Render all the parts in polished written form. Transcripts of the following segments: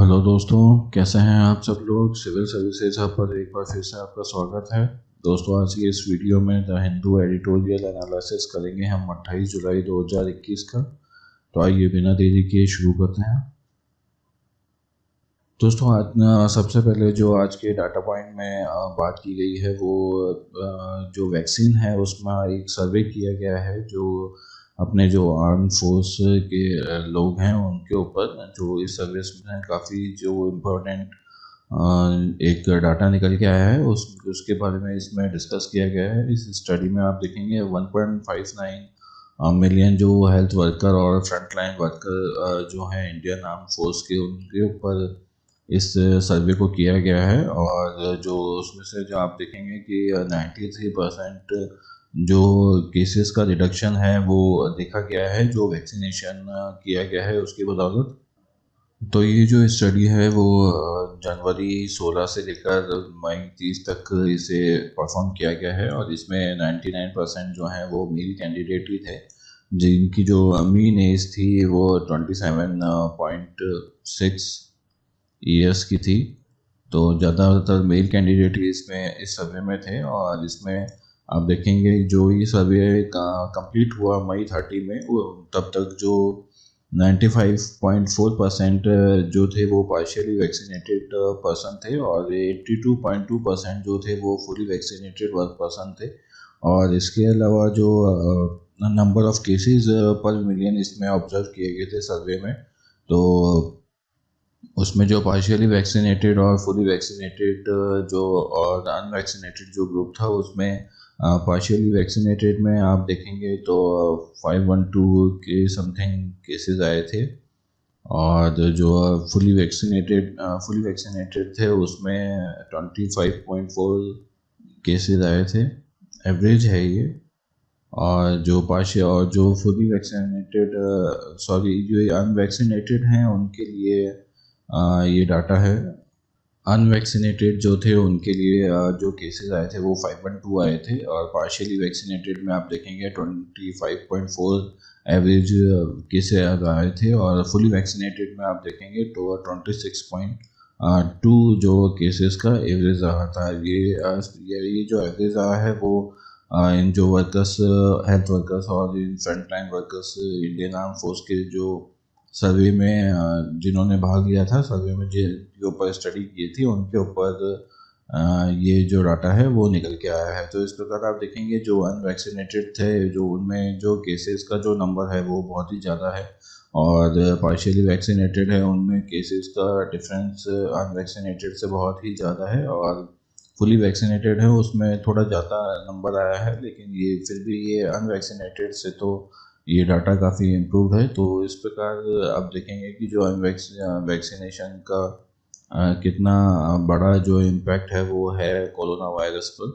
Hello दोस्तों, कैसे हैं आप सब लोग। सिविल सर्विसेज हब पर एक बार फिर से आपका स्वागत है। दोस्तों, आज की इस वीडियो में द हिंदू एडिटोरियल एनालिसिस करेंगे हम 28 जुलाई 2021 का। तो आइए बिना देरी किए शुरू करते हैं। दोस्तों, आज सबसे पहले जो आज के डाटा पॉइंट में बात की गई है वो जो वैक्सीन है उसमें एक सर्वे किया गया है जो अपने जो आर्म फोर्स के लोग हैं उनके ऊपर, जो इस सर्विस में काफ़ी जो इम्पोर्टेंट एक डाटा निकल के आया है उसके बारे में इसमें डिस्कस किया गया है। इस स्टडी में आप देखेंगे 1.59 मिलियन जो हेल्थ वर्कर और फ्रंट लाइन वर्कर जो हैं इंडियन आर्म फोर्स के, उनके ऊपर इस सर्वे को किया गया है। और जो उसमें से जो आप देखेंगे कि 93% जो केसेस का रिडक्शन है वो देखा गया है जो वैक्सीनेशन किया गया है उसकी बदौलत। तो ये जो स्टडी है वो जनवरी 16 से लेकर मई 30 तक इसे परफॉर्म किया गया है और इसमें 99% जो हैं वो मेल कैंडिडेट ही थे, जिनकी जो मीन एज थी वो 27.6 ईयर्स की थी। तो ज़्यादातर मेल कैंडिडेट ही इसमें इस सर्वे में थे। और इसमें आप देखेंगे जो ये सर्वे कंप्लीट हुआ मई 30 में, वो तब तक जो 95.4% जो थे वो पार्शियली वैक्सीनेटेड पर्सन थे और 82.2% जो थे वो फुली वैक्सीनेटेड पर्सन थे। और इसके अलावा जो नंबर ऑफ केसेस पर मिलियन इसमें ऑब्जर्व किए गए थे सर्वे में, तो उसमें जो पार्शियली वैक्सीनेटेड और फुली वैक्सीनेटेड जो और अनवैक्सीनेटेड जो ग्रुप था उसमें पार्शियली वैक्सीनेटेड में आप देखेंगे तो 512 के समथिंग केसेस आए थे। और जो फुली वैक्सीनेटेड थे उसमें 25.4 केसेस आए थे। एवरेज है ये। और जो पार्शियल और जो फुली वैक्सीनेटेड जो अनवैक्सीनेटेड हैं उनके लिए ये डाटा है। अनवैक्सीनेटेड जो थे उनके लिए जो केसेस आए थे वो 512 आए थे और पार्शियली वैक्सीनेटेड में आप देखेंगे 25.4 एवरेज केसेस आए थे। और फुली वैक्सीनेटेड में आप देखेंगे तो 26.2 जो केसेस का एवरेज रहा था। ये जो एवरेज रहा है वो इन जो वर्कर्स, हेल्थ वर्कर्स और in front line workers Indian arm force के जो सर्वे में जिन्होंने भाग लिया था, सर्वे में जिनके ऊपर स्टडी की थी उनके ऊपर ये जो डाटा है वो निकल के आया है। तो इस प्रकार आप देखेंगे जो अनवैक्सीनेटेड थे जो उनमें जो केसेस का जो नंबर है वो बहुत ही ज़्यादा है और पार्शियली वैक्सीनेटेड है उनमें केसेस का डिफरेंस अनवैक्सीनेटेड से बहुत ही ज़्यादा है। और फुली वैक्सीनेटेड है उसमें थोड़ा ज़्यादा नंबर आया है, लेकिन ये फिर भी ये अनवैक्सीनेटेड से तो ये डाटा काफ़ी इम्प्रूव है। तो इस प्रकार आप देखेंगे कि जो वैक्सीनेशन का कितना बड़ा जो इम्पैक्ट है वो है कोरोना वायरस पर।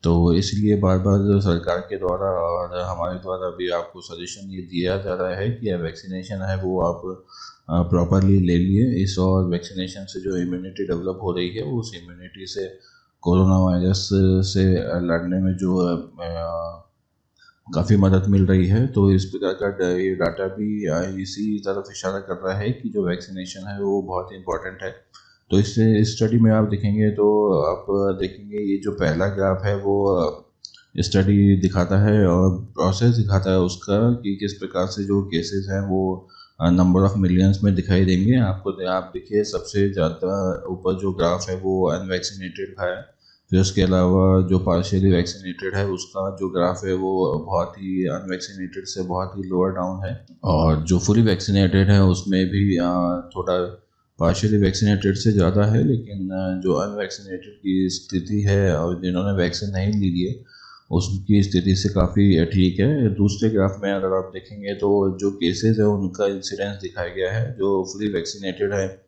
तो इसलिए बार बार सरकार के द्वारा और हमारे द्वारा भी आपको सजेशन ये दिया जा रहा है कि वैक्सीनेशन है वो आप प्रॉपरली ले लिए इस, और वैक्सीनेशन से जो इम्यूनिटी डेवलप हो रही है उस इम्यूनिटी से कोरोना वायरस से लड़ने में जो काफ़ी मदद मिल रही है। तो इस प्रकार का ये डाटा भी इसी तरफ इशारा कर रहा है कि जो वैक्सीनेशन है वो बहुत इंपॉर्टेंट है। तो इस स्टडी में आप देखेंगे तो आप देखेंगे ये जो पहला ग्राफ है वो स्टडी दिखाता है और प्रोसेस दिखाता है उसका कि किस प्रकार से जो केसेस हैं वो नंबर ऑफ मिलियंस में दिखाई देंगे आपको। आप देखिए सबसे ज़्यादा ऊपर जो ग्राफ है वो अनवैक्सीनेटेड का है, फिर उसके अलावा जो पार्शियली वैक्सीनेटेड है उसका जो ग्राफ है वो बहुत ही अनवैक्सीनेटेड से बहुत ही लोअर डाउन है। और जो फुली वैक्सीनेटेड है उसमें भी थोड़ा पार्शियली वैक्सीनेटेड से ज़्यादा है, लेकिन जो अनवैक्सीनेटेड की स्थिति है और जिन्होंने वैक्सीन नहीं ली है उसकी स्थिति से काफ़ी ठीक है। दूसरे ग्राफ में अगर आप देखेंगे तो जो केसेस है उनका इंसिडेंस दिखाया गया है। जो फुली वैक्सीनेटेड है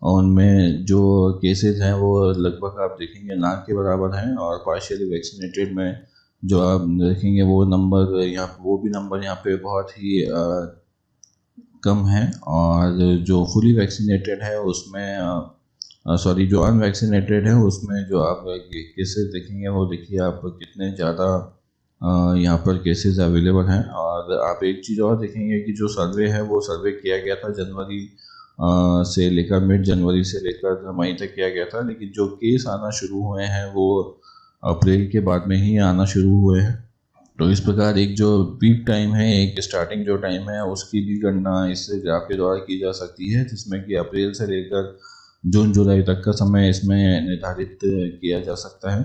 उनमें जो केसेस हैं वो लगभग आप देखेंगे ना के बराबर हैं, और पार्शियली वैक्सीनेटेड में जो आप देखेंगे वो भी नंबर यहाँ पे बहुत ही कम है। और जो फुली वैक्सीनेटेड है उसमें जो अनवैक्सीनेटेड है उसमें जो आप केसेस देखेंगे वो देखिए आप कितने ज़्यादा यहाँ पर केसेस अवेलेबल हैं। और आप एक चीज़ और देखेंगे कि जो सर्वे है वो सर्वे किया गया था जनवरी से लेकर मिड जनवरी से लेकर मई तक किया गया था, लेकिन जो केस आना शुरू हुए हैं वो अप्रैल के बाद में ही आना शुरू हुए हैं। तो इस प्रकार एक जो पीक टाइम है, एक स्टार्टिंग जो टाइम है, उसकी भी गणना इस ग्राफ के द्वारा की जा सकती है, जिसमें कि अप्रैल से लेकर जून जुलाई तक का समय इसमें निर्धारित किया जा सकता है।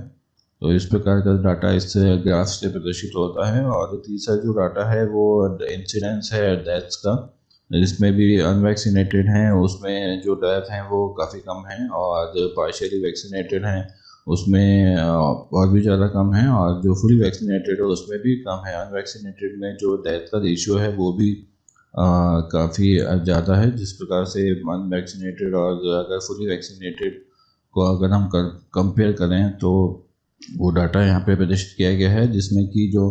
तो इस प्रकार का डाटा इस ग्राफ से प्रदर्शित होता है। और तीसरा जो डाटा है वो इंसिडेंस है डेथ्स का, जिसमें भी अनवैक्सीनेटेड हैं उसमें जो डेथ हैं वो काफ़ी कम हैं, और पार्शियली वैक्सीनेटेड हैं उसमें और भी ज़्यादा कम है, और जो फुली वैक्सीनेटेड है उसमें भी कम है। अनवैक्सीनेटेड में जो डेथ का रेशियो है वो भी काफ़ी ज़्यादा है। जिस प्रकार से अनवैक्सीनेटेड और अगर फुली वैक्सीनेटेड को अगर हम कंपेयर करें तो वो डाटा यहाँ पे प्रदर्शित किया गया है, जिसमें कि जो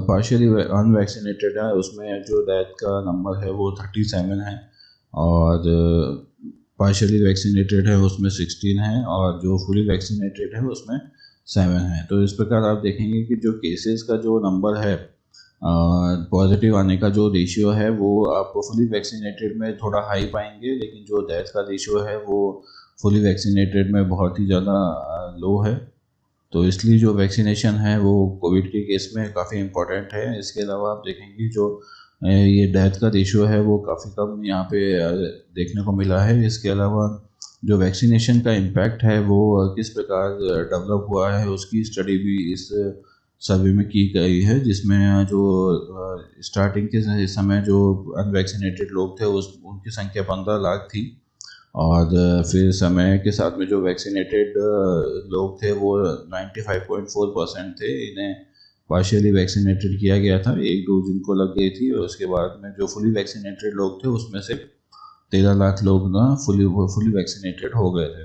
पार्शियली अनवैक्सीनेटेड है उसमें जो डेथ का नंबर है वो 37 है, और पार्शियली वैक्सीनेटेड है उसमें 16 है, और जो फुली वैक्सीनेटेड है उसमें 7 है। तो इस प्रकार आप देखेंगे कि जो केसेस का जो नंबर है, पॉजिटिव आने का जो रेशियो है वो आप फुली वैक्सीनेटेड में थोड़ा हाई पाएंगे, लेकिन जो डेथ का रेशियो है वो फुली वैक्सीनेटेड में बहुत ही ज़्यादा लो है। तो इसलिए जो वैक्सीनेशन है वो कोविड के केस में काफ़ी इम्पोर्टेंट है। इसके अलावा आप देखेंगे जो ये डेथ का रेशियो है वो काफ़ी कम यहाँ पे देखने को मिला है। इसके अलावा जो वैक्सीनेशन का इम्पैक्ट है वो किस प्रकार डेवलप हुआ है उसकी स्टडी भी इस सर्वे में की गई है, जिसमें जो स्टार्टिंग के समय जो अनवैक्सीनेटेड लोग थे उनकी संख्या 15 लाख थी, और फिर समय के साथ में जो वैक्सीनेटेड लोग थे वो 95.4% थे। इन्हें पार्शियली वैक्सीनेटेड किया गया था, एक डोज इनको लग गई थी, और उसके बाद में जो फुली वैक्सीनेटेड लोग थे उसमें से 13 लाख लोग ना फुली वैक्सीनेटेड हो गए थे।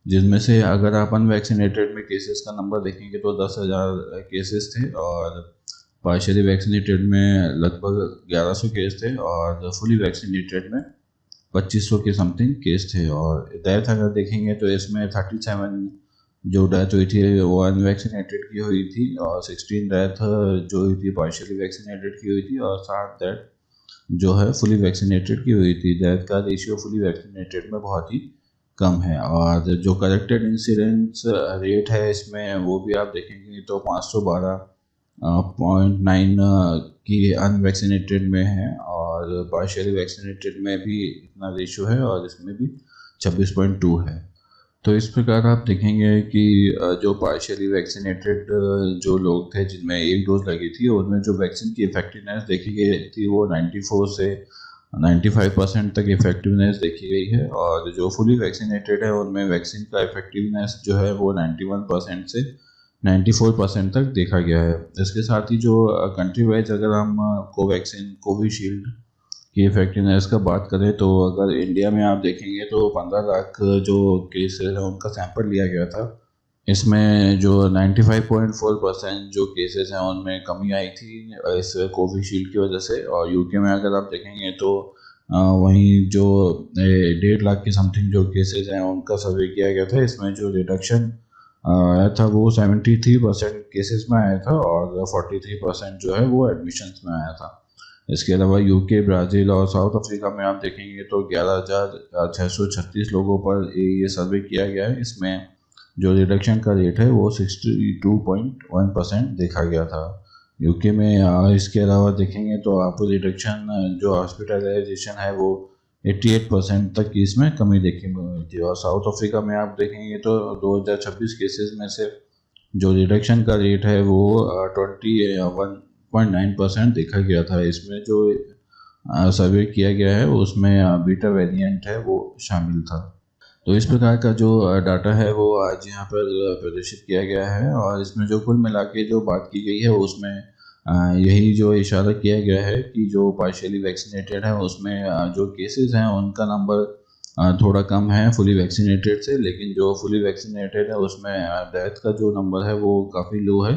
जिनमें से अगर आप अनवैक्सीनेटेड में केसेस का नंबर देखेंगे तो 10,000 केसेस थे, और पार्शियली वैक्सीनेटेड में लगभग 1100 केस थे, और फुली वैक्सीनेटेड में 2500 के समथिंग केस थे। और डेथ अगर देखेंगे तो इसमें 37 जो डेथ हुई थी वो अनवैक्सीनेटेड की हुई थी, और 16 डेथ जो हुई थी पार्शियली वैक्सीनेटेड की हुई थी, और 7 डेथ जो है फुली वैक्सीनेटेड की हुई थी। डेथ का रेशियो फुली वैक्सीनेटेड में बहुत ही कम है। और जो करेक्टेड इंसिडेंस रेट है इसमें वो भी आप देखेंगे तो 512.9 की अनवैक्सीनेटेड में है, और पार्शियली वैक्सीनेटेड में भी इतना रेशियो है, और इसमें भी 26.2 है। तो इस प्रकार आप देखेंगे कि जो पार्शियली वैक्सीनेटेड जो लोग थे जिनमें एक डोज लगी थी, उनमें जो वैक्सीन की इफेक्टिवनेस देखी गई थी वो 94 से 95% तक इफेक्टिवनेस देखी गई है, और जो फुली वैक्सीनेटेड है उनमें वैक्सीन का इफेक्टिवनेस जो है वो 91% से 94% तक देखा गया है। इसके साथ ही जो कंट्री वाइज अगर हम कोवैक्सीन कोविशील्ड की इफेक्टिवनेस का बात करें तो अगर इंडिया में आप देखेंगे तो 15 लाख जो केसेस हैं उनका सैंपल लिया गया था। इसमें जो 95.4% जो केसेस हैं उनमें कमी आई थी इस कोविशील्ड की वजह से। और यूके में अगर आप देखेंगे तो वहीं जो 1.5 लाख के समथिंग जो केसेस हैं उनका सर्वे किया गया था, इसमें जो रिडक्शन आया था वो 73% केसेस में आया था, और 43% जो है वो एडमिशन्स में आया था। इसके अलावा यूके, ब्राज़ील और साउथ अफ्रीका में आप देखेंगे तो 11,636 लोगों पर ये सर्वे किया गया है। इसमें जो रिडक्शन का रेट है वो 62.1% देखा गया था यूके में। इसके अलावा देखेंगे तो आप रिडक्शन जो हॉस्पिटलाइजेशन है वो 88% तक की इसमें कमी देखी मिली थी। और साउथ अफ्रीका में आप देखेंगे तो 2026 केसेस में से जो रिडक्शन का रेट है वो 21.9% देखा गया था। इसमें जो सर्वे किया गया है उसमें बीटा वेरिएंट है वो शामिल था। तो इस प्रकार का जो डाटा है वो आज यहाँ पर प्रदर्शित किया गया है, और इसमें जो कुल मिला के जो बात की गई है उसमें यही जो इशारा किया गया है कि जो पार्शियली वैक्सीनेटेड है उसमें जो केसेस हैं उनका नंबर थोड़ा कम है फुली वैक्सीनेटेड से, लेकिन जो फुली वैक्सीनेटेड है उसमें डेथ का जो नंबर है वो काफ़ी लो है।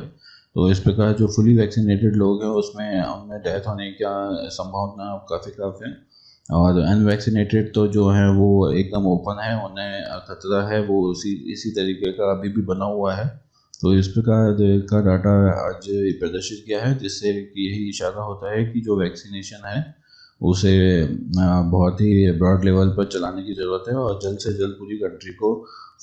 तो इस प्रकार जो फुली वैक्सीनेटेड लोग हैं उसमें उनमें डेथ होने का संभावना काफ़ी कम है, और अनवैक्सीनेटेड तो जो है वो एकदम ओपन है, उन्हें खतरा है वो इसी तरीके का अभी भी बना हुआ है। तो इस प्रकार का डाटा आज प्रदर्शित किया है, जिससे कि यही इशारा होता है कि जो वैक्सीनेशन है उसे बहुत ही ब्रॉड लेवल पर चलाने की ज़रूरत है और जल्द से जल्द पूरी कंट्री को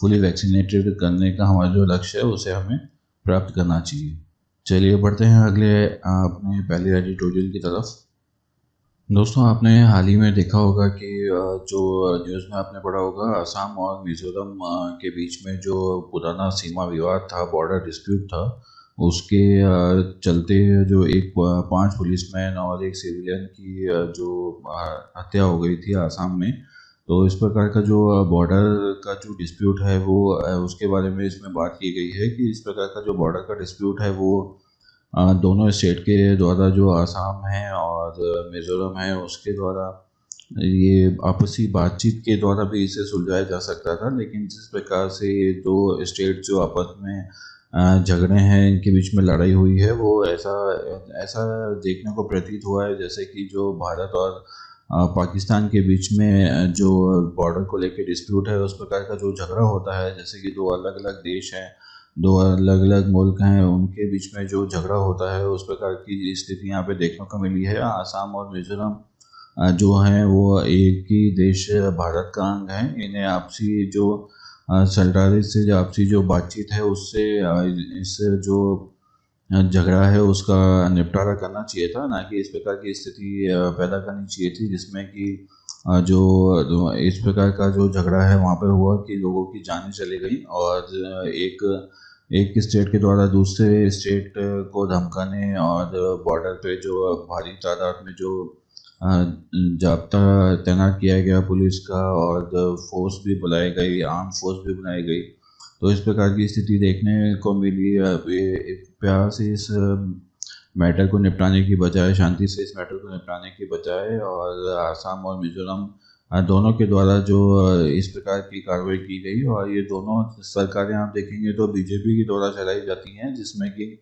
फुली वैक्सीनेटेड करने का हमारा जो लक्ष्य है उसे हमें प्राप्त करना चाहिए। चलिए बढ़ते हैं अगले अपने पहले एडिटोरियल की तरफ। दोस्तों, आपने हाल ही में देखा होगा कि जो न्यूज़ में आपने पढ़ा होगा, असम और मिज़ोरम के बीच में जो पुराना सीमा विवाद था, बॉर्डर डिस्प्यूट था, उसके चलते जो एक 5 पुलिसमैन और एक सिविलियन की जो हत्या हो गई थी असम में। तो इस प्रकार का जो बॉर्डर का जो डिस्प्यूट है वो उसके बारे में इसमें बात की गई है कि इस प्रकार का जो बॉर्डर का डिस्प्यूट है वो दोनों स्टेट के द्वारा, जो आसाम है और मिज़ोरम है, उसके द्वारा ये आपसी बातचीत के द्वारा भी इसे सुलझाया जा सकता था। लेकिन जिस प्रकार से ये दो स्टेट जो आपस में झगड़े हैं, इनके बीच में लड़ाई हुई है, वो ऐसा ऐसा देखने को प्रतीत हुआ है जैसे कि जो भारत और पाकिस्तान के बीच में जो बॉर्डर को लेकर डिस्प्यूट है, उस प्रकार का जो झगड़ा होता है, जैसे कि दो अलग अलग देश हैं, दो अलग अलग मुल्क हैं, उनके बीच में जो झगड़ा होता है, उस प्रकार की स्थिति यहाँ पे देखने को मिली है। आसाम और मिजोरम जो हैं वो एक ही देश भारत का अंग है। इन्हें आपसी जो सरदारी से जो आपसी जो बातचीत है उससे इस जो झगड़ा है उसका निपटारा करना चाहिए था, ना कि इस प्रकार की स्थिति पैदा करनी चाहिए थी जिसमें कि जो इस प्रकार का जो झगड़ा है वहाँ पे हुआ कि लोगों की जानें चली गई और एक एक स्टेट के द्वारा दूसरे स्टेट को धमकाने और बॉर्डर पे जो भारी तादाद में जो जाब्ता तैनात किया गया पुलिस का और फोर्स भी बुलाई गई, आर्म फोर्स भी बुलाई गई। तो इस प्रकार की स्थिति देखने को मिली। प्यार से इस मैटर को निपटाने की बजाय, शांति से इस मैटर को निपटाने की बजाय, और आसाम और मिजोरम दोनों के द्वारा जो इस प्रकार की कार्रवाई की गई, और ये दोनों सरकारें आप देखेंगे तो बीजेपी के द्वारा चलाई जाती हैं, जिसमें कि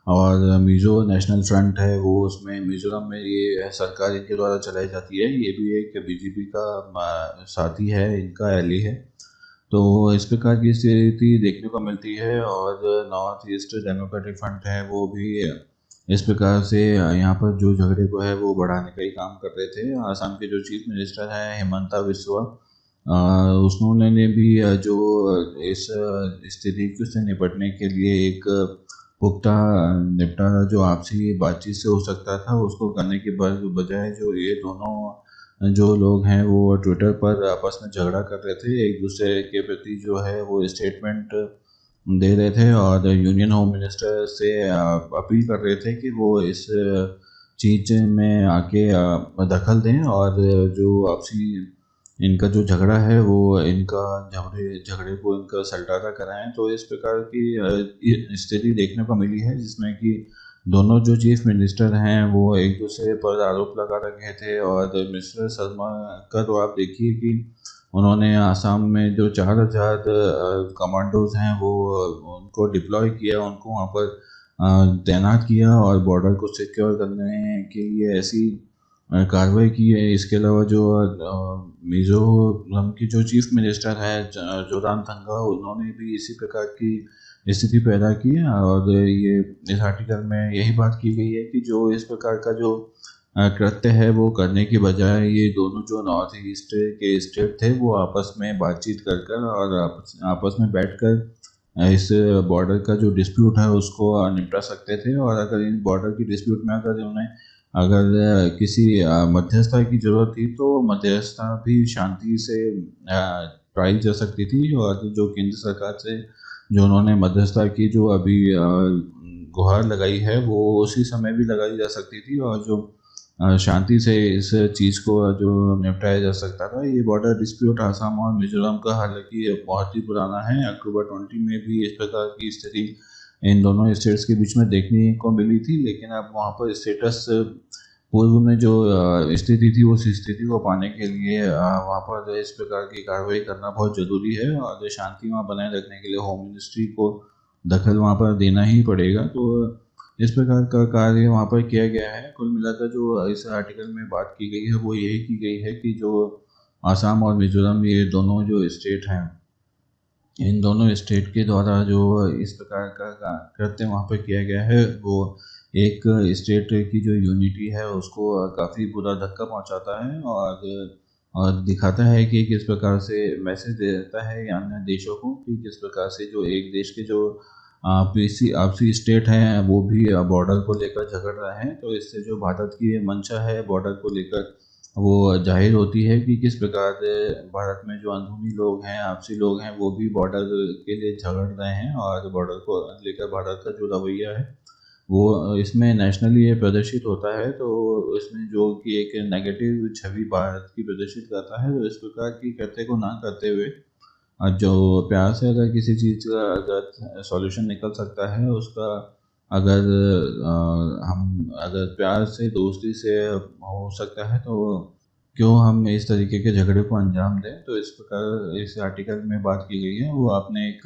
और मिज़ो नेशनल फ्रंट है वो, उसमें मिज़ोरम में ये सरकार इनके द्वारा चलाई जाती है। ये भी एक बीजेपी का साथी है, इनका एली है। तो इस प्रकार की स्थिति देखने को मिलती है। और नॉर्थ ईस्ट डेमोक्रेटिक फ्रंट है वो भी इस प्रकार से यहाँ पर जो झगड़े को है वो बढ़ाने का ही काम कर रहे थे। आसाम के जो चीफ मिनिस्टर हैं हिमंता बिस्वा, उन्होंने भी जो इस स्थिति से निपटने के लिए एक पुख्ता निपटारा जो आपसी बातचीत से हो सकता था उसको करने के बजाय, जो ये दोनों जो लोग हैं वो ट्विटर पर आपस में झगड़ा कर रहे थे, एक दूसरे के प्रति जो है वो स्टेटमेंट दे रहे थे और यूनियन होम मिनिस्टर से अपील कर रहे थे कि वो इस चीज़ में आके दखल दें और जो आपसी इनका जो झगड़ा है वो इनका झगड़े को इनका सलटारा कराएं। तो इस प्रकार की स्थिति देखने को मिली है जिसमें कि दोनों जो चीफ मिनिस्टर हैं वो एक दूसरे पर आरोप लगा रखे थे। और मिस्टर शर्मा का तो आप देखिए कि उन्होंने आसाम में जो 4,000 कमांडोज हैं वो उनको डिप्लॉय किया, उनको वहाँ पर तैनात किया और बॉर्डर को सिक्योर करने के लिए ऐसी कार्रवाई की है। इसके अलावा जो मिजोरम की जो चीफ मिनिस्टर है जोरामथंगा, उन्होंने भी इसी प्रकार की स्थिति पैदा की है। और ये इस आर्टिकल में यही बात की गई है कि जो इस प्रकार का जो कृत्य है वो करने की बजाय ये दोनों जो नॉर्थ ईस्ट के स्टेट थे वो आपस में बातचीत कर कर और आपस में बैठकर इस बॉर्डर का जो डिस्प्यूट है उसको निपटा सकते थे। और अगर इन बॉर्डर की डिस्प्यूट में अगर किसी मध्यस्थता की ज़रूरत थी तो मध्यस्थता भी शांति से पाई जा सकती थी। और जो केंद्र सरकार से जो उन्होंने मध्यस्थता की जो अभी गुहार लगाई है वो उसी समय भी लगाई जा सकती थी और जो शांति से इस चीज़ को जो निपटाया जा सकता था। ये बॉर्डर डिस्प्यूट आसाम और मिजोरम का हालांकि बहुत ही पुराना है। अक्टूबर 20 में भी इस प्रकार की स्थिति इन दोनों स्टेट्स के बीच में देखने को मिली थी, लेकिन अब वहाँ पर स्टेटस पूर्व में जो स्थिति थी उस स्थिति को पाने के लिए वहाँ पर इस प्रकार की कार्रवाई करना बहुत ज़रूरी है। और शांति वहाँ बनाए रखने के लिए होम मिनिस्ट्री को दखल वहाँ पर देना ही पड़ेगा। तो इस प्रकार का कार्य वहाँ पर किया गया है। कुल मिलाकर जो इस आर्टिकल में बात की गई है वो यही की गई है कि जो आसाम और मिजोरम ये दोनों जो स्टेट हैं, इन दोनों स्टेट के द्वारा जो इस प्रकार का कृत्य वहाँ पर किया गया है वो एक स्टेट की जो यूनिटी है उसको काफ़ी बुरा धक्का पहुंचाता है, और दिखाता है कि किस प्रकार से मैसेज देता है अन्य देशों को कि किस प्रकार से जो एक देश के जो आपसी आपसी स्टेट हैं वो भी बॉर्डर को लेकर झगड़ रहे हैं। तो इससे जो भारत की ये मंशा है बॉर्डर को लेकर वो जाहिर होती है कि किस प्रकार से भारत में जो अंदरूनी लोग हैं, आपसी लोग हैं, वो भी बॉर्डर के लिए झगड़ रहे हैं, और बॉर्डर को लेकर भारत का जो रवैया है वो इसमें नेशनली ये प्रदर्शित होता है। तो इसमें जो कि एक नेगेटिव छवि भारत की प्रदर्शित करता है। तो इस प्रकार की करते को ना करते हुए जो प्यार से अगर किसी चीज़ का अगर सॉल्यूशन निकल सकता है उसका, अगर हम अगर प्यार से दोस्ती से हो सकता है तो क्यों हम इस तरीके के झगड़े को अंजाम दें। तो इस प्रकार इस आर्टिकल में बात की गई है। वो आपने एक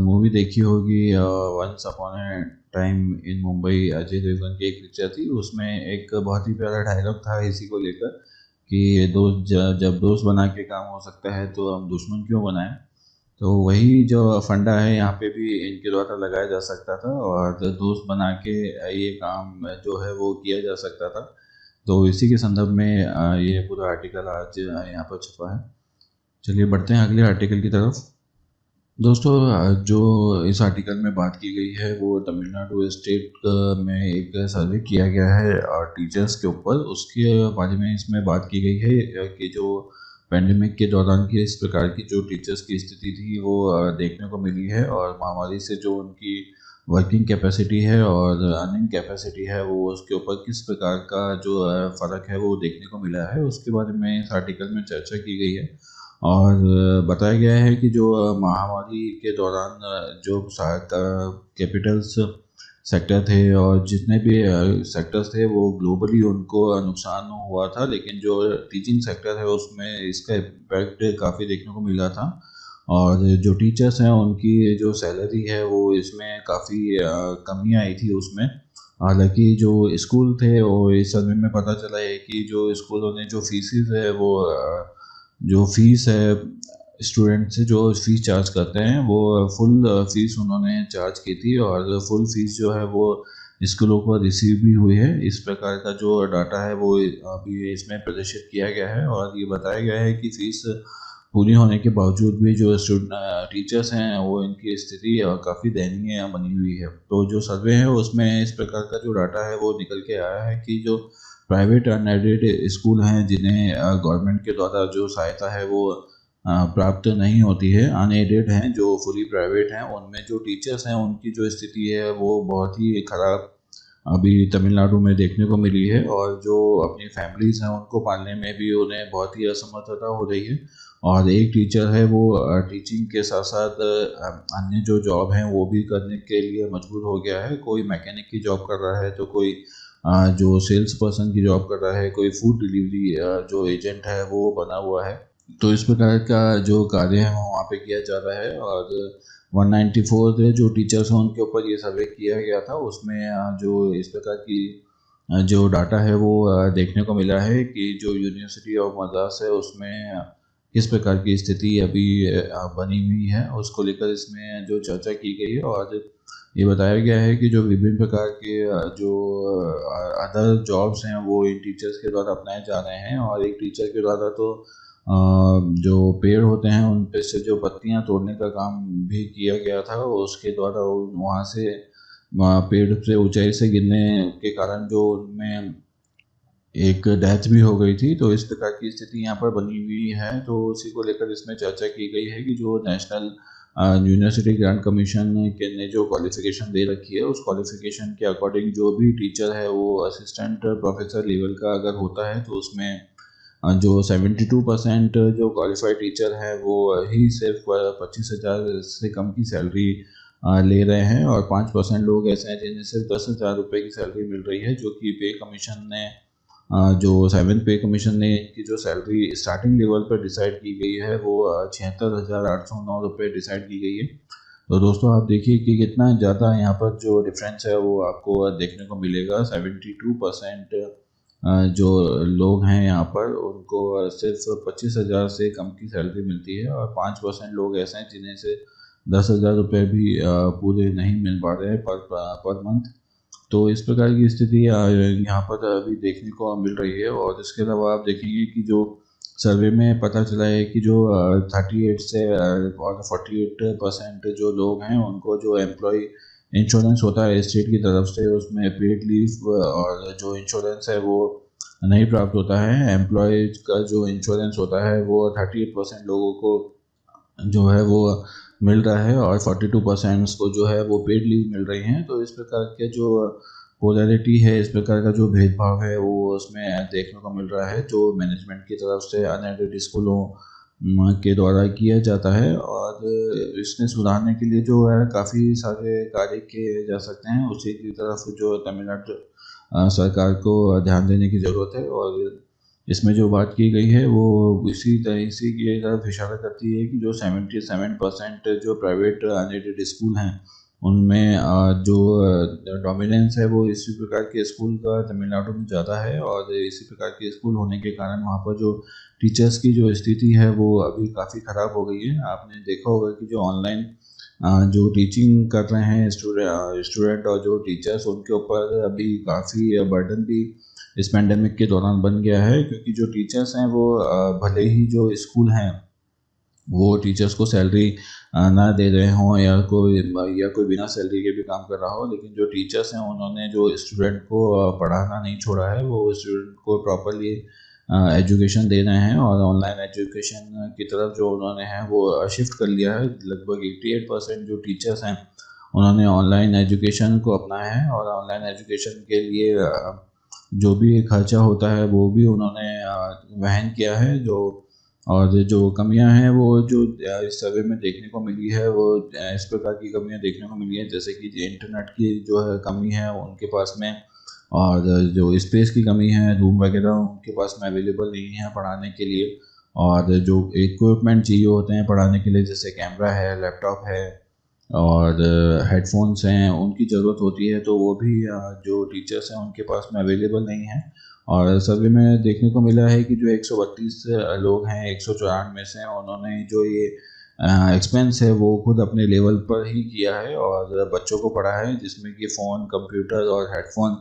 मूवी देखी होगी, once upon a time in Mumbai, Ajay Devgan की एक पिक्चर थी। उसमें एक बहुत ही प्यारा डायलॉग था इसी को लेकर कि जब दोस्त बना के काम हो सकता है तो हम दुश्मन क्यों बनाएं। तो वही जो फंडा है यहाँ पे भी इनके द्वारा लगाया जा सकता था, और दोस्त बना के ये काम जो है वो किया जा सकता था। तो इसी के संदर्भ में ये पूरा आर्टिकल आज यहाँ पर छपा है। चलिए बढ़ते हैं अगले आर्टिकल की तरफ। दोस्तों, जो इस आर्टिकल में बात की गई है वो तमिलनाडु स्टेट में एक सर्वे किया गया है और टीचर्स के ऊपर, उसके बारे में इसमें बात की गई है कि जो पेंडेमिक के दौरान की इस प्रकार की जो टीचर्स की स्थिति थी वो देखने को मिली है, और महामारी से जो उनकी वर्किंग कैपेसिटी है और अर्निंग कैपेसिटी है वो उसके ऊपर किस प्रकार का जो फ़र्क है वो देखने को मिला है, उसके बारे में इस आर्टिकल में चर्चा की गई है। और बताया गया है कि जो महामारी के दौरान जो कैपिटल्स सेक्टर थे और जितने भी सेक्टर्स थे वो ग्लोबली उनको नुकसान हुआ था, लेकिन जो टीचिंग सेक्टर है उसमें इसका इम्पैक्ट काफ़ी देखने को मिला था। और जो टीचर्स हैं उनकी जो सैलरी है वो इसमें काफ़ी कमी आई थी उसमें। हालांकि जो स्कूल थे वो इस सर्वे में पता चला है कि जो स्कूलों ने जो फीसिस है वो जो फीस है स्टूडेंट से जो फीस चार्ज करते हैं वो फुल फीस उन्होंने चार्ज की थी, और फुल फीस जो है वो स्कूलों को रिसीव भी हुई है। इस प्रकार का जो डाटा है वो अभी इसमें प्रदर्शित किया गया है, और ये बताया गया है कि फीस पूरी होने के बावजूद भी जो स्टूडेंट टीचर्स हैं वो इनकी स्थिति काफ़ी दयनीय बनी हुई है। तो जो सर्वे है उसमें इस प्रकार का जो डाटा है वो निकल के आया है कि जो प्राइवेट अनएडेड स्कूल हैं जिन्हें गवर्नमेंट के द्वारा जो सहायता है वो प्राप्त नहीं होती है, अनएडेड हैं जो फुली प्राइवेट हैं, उनमें जो टीचर्स हैं उनकी जो स्थिति है वो बहुत ही ख़राब अभी तमिलनाडु में देखने को मिली है। और जो अपनी फैमिलीज़ हैं उनको पालने में भी उन्हें बहुत ही असमर्थता हो रही है। और एक टीचर है वो टीचिंग के साथ साथ अन्य जो जॉब हैं वो भी करने के लिए मजबूर हो गया है। कोई मैकेनिक की जॉब कर रहा है, तो कोई जो सेल्स पर्सन की जॉब कर रहा है, कोई फूड डिलीवरी जो एजेंट है वो बना हुआ है। तो इस प्रकार का जो कार्य है वो वहाँ पे किया जा रहा है। और 194 जो टीचर्स हैं उनके ऊपर ये सर्वे किया गया था, उसमें जो इस प्रकार की जो डाटा है वो देखने को मिला है कि जो यूनिवर्सिटी ऑफ मद्रास है उसमें किस प्रकार की स्थिति अभी बनी हुई है उसको लेकर इसमें जो चर्चा की गई है। और ये बताया गया है कि जो विभिन्न प्रकार के जो अदर जॉब्स हैं वो इन टीचर्स के द्वारा अपनाए जा रहे हैं। और एक टीचर के द्वारा तो जो पेड़ होते हैं उन पे से जो पत्तियां तोड़ने का काम भी किया गया था, उसके द्वारा वहाँ से पेड़ से ऊंचाई से गिरने के कारण जो उनमें एक डेथ भी हो गई थी। तो इस प्रकार की स्थिति यहाँ पर बनी हुई है। तो उसी को लेकर इसमें चर्चा की गई है कि जो नेशनल यूनिवर्सिटी ग्रांट कमीशन के ने जो क्वालिफिकेशन दे रखी है उस क्वालिफिकेशन के अकॉर्डिंग जो भी टीचर है वो असिस्टेंट प्रोफेसर लेवल का अगर होता है तो उसमें जो 72% जो क्वालिफाइड टीचर हैं वो ही सिर्फ 25,000 से कम की सैलरी ले रहे हैं, और 5% लोग ऐसे हैं जिन्हें सिर्फ 10,000 रुपये की सैलरी मिल रही है। जो कि पे कमीशन ने जो 7th पे कमीशन ने इनकी जो सैलरी स्टार्टिंग लेवल पर डिसाइड की गई है वो 76,809 रुपये डिसाइड की गई है। तो दोस्तों आप देखिए कि कितना ज़्यादा यहाँ पर जो डिफरेंस है वो आपको देखने को मिलेगा। 72% जो लोग हैं यहाँ पर उनको सिर्फ 25,000 से कम की सैलरी मिलती है, और 5% लोग ऐसे हैं जिन्हें से 10,000 रुपये भी पूरे नहीं मिल पा रहे हैं पर मंथ। तो इस प्रकार की स्थिति यहाँ पर अभी देखने को मिल रही है। और इसके अलावा आप देखेंगे कि जो सर्वे में पता चला है कि जो 38 से और 48% जो लोग हैं उनको जो एम्प्लॉय इंश्योरेंस होता है स्टेट की तरफ से, उसमें पेड लीव और जो इंश्योरेंस है वो नहीं प्राप्त होता है। एम्प्लॉय का जो इंश्योरेंस होता है वो 38% लोगों को जो है वो मिल रहा है और 42% को जो है वो पेड लीव मिल रही हैं। तो इस प्रकार के जो पोलैरिटी है, इस प्रकार का जो भेदभाव है वो उसमें देखने को मिल रहा है, जो मैनेजमेंट की तरफ से अनएडेड स्कूलों के द्वारा किया जाता है। और इसने सुधारने के लिए जो है काफ़ी सारे कार्य किए जा सकते हैं। उसी की तरफ जो तमिलनाडु सरकार को ध्यान देने की ज़रूरत है। और इसमें जो बात की गई है वो इसी की तरफ इशारा करती है कि जो 77% जो प्राइवेट अनएडेड स्कूल हैं उनमें जो डोमिनेंस है वो इसी प्रकार के स्कूल का तमिलनाडु में ज़्यादा है। और इसी प्रकार के स्कूल होने के कारण वहाँ पर जो टीचर्स की जो स्थिति है वो अभी काफ़ी ख़राब हो गई है। आपने देखा होगा कि जो ऑनलाइन जो टीचिंग कर रहे हैं स्टूडेंट और जो टीचर्स, उनके ऊपर अभी काफ़ी बर्डन भी इस पेंडेमिक के दौरान बन गया है। क्योंकि जो टीचर्स हैं वो भले ही जो स्कूल हैं वो टीचर्स को सैलरी ना दे रहे हों या कोई बिना सैलरी के भी काम कर रहा हो, लेकिन जो टीचर्स हैं उन्होंने जो स्टूडेंट को पढ़ाना नहीं छोड़ा है, वो स्टूडेंट को प्रॉपरली एजुकेशन दे रहे हैं। और ऑनलाइन एजुकेशन की तरफ जो उन्होंने है वो शिफ्ट कर लिया है। लगभग 88% जो टीचर्स हैं उन्होंने ऑनलाइन एजुकेशन को अपनाया है। और ऑनलाइन एजुकेशन के लिए जो भी खर्चा होता है वो भी उन्होंने वहन किया है। और जो कमियां हैं वो जो इस सर्वे में देखने को मिली है वो इस प्रकार की कमियां देखने को मिली है, जैसे कि इंटरनेट की जो है कमी है उनके पास में, और जो स्पेस की कमी है, रूम वगैरह उनके पास में अवेलेबल नहीं है पढ़ाने के लिए। और जो इक्विपमेंट चाहिए होते हैं पढ़ाने के लिए, जैसे कैमरा है, लैपटॉप है और हेडफोन्स हैं, उनकी ज़रूरत होती है, तो वो भी जो टीचर्स हैं उनके पास में अवेलेबल नहीं है। और सर्वे में देखने को मिला है कि जो 132 लोग हैं 194 में से, उन्होंने जो ये एक्सपेंस है वो खुद अपने लेवल पर ही किया है और बच्चों को पढ़ा है, जिसमें कि फ़ोन, कंप्यूटर और हेडफोन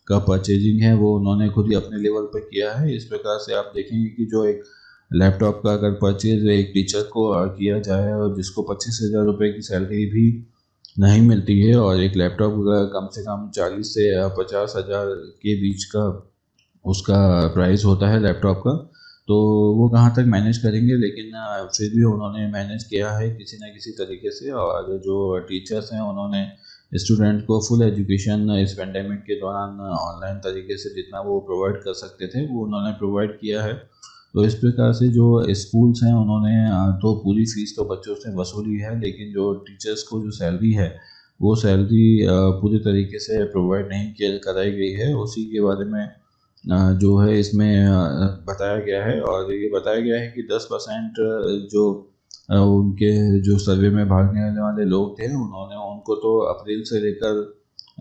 का परचेजिंग है वो उन्होंने खुद ही अपने लेवल पर किया है। इस प्रकार से आप देखेंगे कि जो एक लैपटॉप का अगर परचेज एक टीचर को किया जाए और जिसको 25,000 रुपये की सैलरी भी नहीं मिलती है, और एक लैपटॉप का कम से कम 40 से 50,000 के बीच का उसका प्राइस होता है लैपटॉप का, तो वो कहाँ तक मैनेज करेंगे। लेकिन फिर भी उन्होंने मैनेज किया है किसी न किसी तरीके से। और जो टीचर्स हैं उन्होंने स्टूडेंट को फुल एजुकेशन इस पेंडेमिक के दौरान ऑनलाइन तरीके से जितना वो प्रोवाइड कर सकते थे वो उन्होंने प्रोवाइड किया है। तो इस प्रकार से जो स्कूल्स हैं उन्होंने तो पूरी फीस तो बच्चों से वसूली है, लेकिन जो टीचर्स को जो सैलरी है वो सैलरी पूरी तरीके से प्रोवाइड नहीं किया कराई गई है। उसी के बारे में जो है इसमें बताया गया है। और ये बताया गया है कि 10% जो उनके जो सर्वे में भाग लेने वाले लोग थे उन्होंने उनको तो अप्रैल से लेकर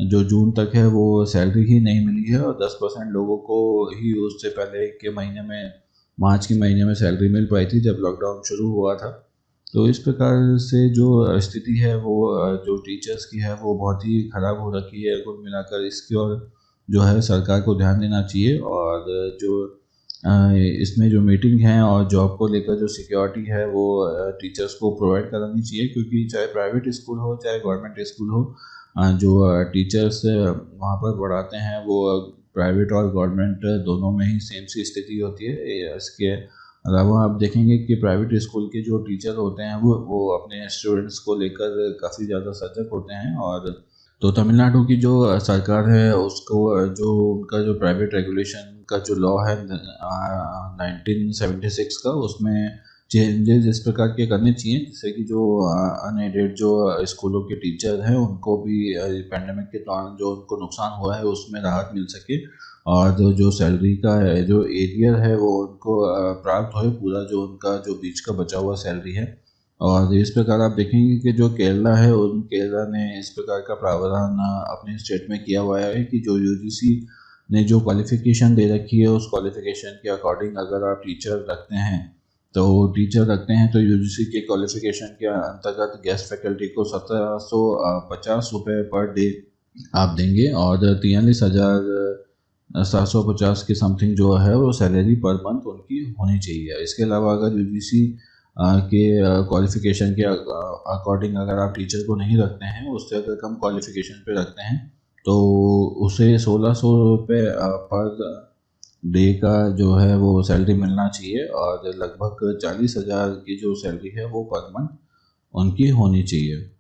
जो जून तक है वो सैलरी ही नहीं मिली है, और 10% लोगों को ही उससे पहले के महीने में, मार्च के महीने में सैलरी मिल पाई थी जब लॉकडाउन शुरू हुआ था। तो इस प्रकार से जो स्थिति है वो जो टीचर्स की है वो बहुत ही ख़राब हो रखी है। कुल मिलाकर इसकी और जो है सरकार को ध्यान देना चाहिए। और जो इसमें जो मीटिंग है और जॉब को लेकर जो सिक्योरिटी है वो टीचर्स को प्रोवाइड करानी चाहिए, क्योंकि चाहे प्राइवेट स्कूल हो चाहे गवर्नमेंट स्कूल हो, जो टीचर्स वहाँ पर पढ़ाते हैं वो प्राइवेट और गवर्नमेंट दोनों में ही सेम सी स्थिति होती है। इसके अलावा आप देखेंगे कि प्राइवेट स्कूल के जो टीचर होते हैं वो अपने स्टूडेंट्स को लेकर काफ़ी ज़्यादा सजग होते हैं। और तो तमिलनाडु की जो सरकार है उसको जो उनका जो प्राइवेट रेगुलेशन का जो लॉ है 1976 का, उसमें चेंजेस इस प्रकार के करने चाहिए जिससे कि जो अनएडेड जो स्कूलों के टीचर हैं उनको भी पैंडेमिक के दौरान जो उनको नुकसान हुआ है उसमें राहत मिल सके, और जो सैलरी का है जो एरियर है वो उनको प्राप्त हो पूरा जो उनका जो बीच का बचा हुआ सैलरी है। और इस प्रकार आप देखेंगे कि जो केरला है उन केरला ने इस प्रकार का प्रावधान अपने स्टेट में किया हुआ है कि जो यूजीसी ने जो क्वालिफ़िकेशन दे रखी है उस क्वालिफ़िकेशन के अकॉर्डिंग अगर आप टीचर रखते हैं तो यूजीसी के क्वालिफ़िकेशन के अंतर्गत गेस्ट फैकल्टी को 1750 रुपये पर डे आप देंगे, और 43,750 के समथिंग जो है वो सैलरी पर मंथ उनकी होनी चाहिए। इसके अलावा अगर यूजीसी के क्वालिफ़िकेशन के अकॉर्डिंग अगर आप टीचर को नहीं रखते हैं, उससे अगर कम क्वालिफ़िकेशन पे रखते हैं, तो उसे 1600 रुपये पर डे का जो है वो सैलरी मिलना चाहिए, और लगभग 40,000 की जो सैलरी है वो पर मंथ उनकी होनी चाहिए।